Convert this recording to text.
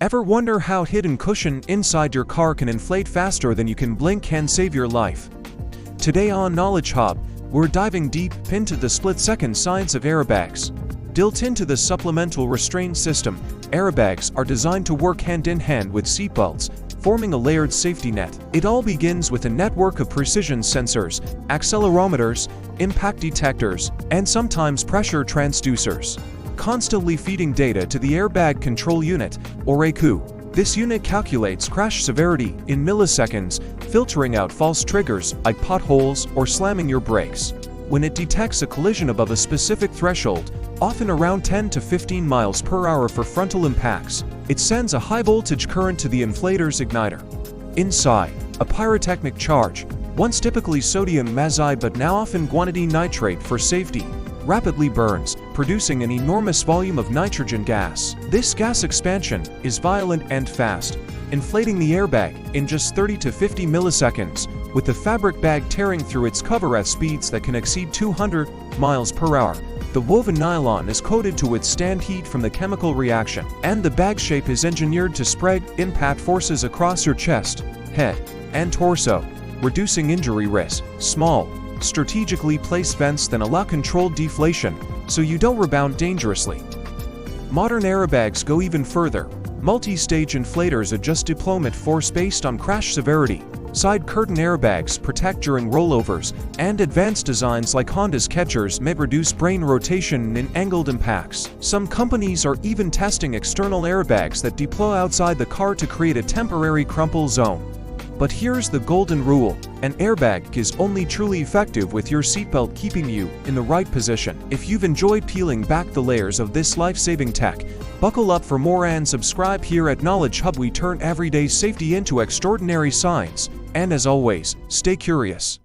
Ever wonder how hidden cushion inside your car can inflate faster than you can blink and save your life? Today on Knowledge Hub, we're diving deep into the split-second science of airbags. Built into the supplemental restraint system, airbags are designed to work hand-in-hand with seatbelts, forming a layered safety net. It all begins with a network of precision sensors, accelerometers, impact detectors, and sometimes pressure transducers, constantly feeding data to the Airbag Control Unit, or ACU. This unit calculates crash severity in milliseconds, filtering out false triggers like potholes or slamming your brakes. When it detects a collision above a specific threshold, often around 10 to 15 miles per hour for frontal impacts, it sends a high-voltage current to the inflator's igniter. Inside, a pyrotechnic charge, once typically sodium mazide but now often guanidine nitrate for safety, rapidly burns, producing an enormous volume of nitrogen gas. This gas expansion is violent and fast, inflating the airbag in just 30 to 50 milliseconds, with the fabric bag tearing through its cover at speeds that can exceed 200 miles per hour. The woven nylon is coated to withstand heat from the chemical reaction, and the bag shape is engineered to spread impact forces across your chest, head, and torso, reducing injury risk. Small, strategically placed vents then allow controlled deflation, so you don't rebound dangerously. Modern airbags go even further. Multi-stage inflators adjust deployment force based on crash severity. Side curtain airbags protect during rollovers, and advanced designs like Honda's catchers may reduce brain rotation in angled impacts. Some companies are even testing external airbags that deploy outside the car to create a temporary crumple zone. But here's the golden rule: an airbag is only truly effective with your seatbelt keeping you in the right position. If you've enjoyed peeling back the layers of this life-saving tech, buckle up for more and subscribe here at Knowledge Hub. We turn everyday safety into extraordinary science, and as always, stay curious.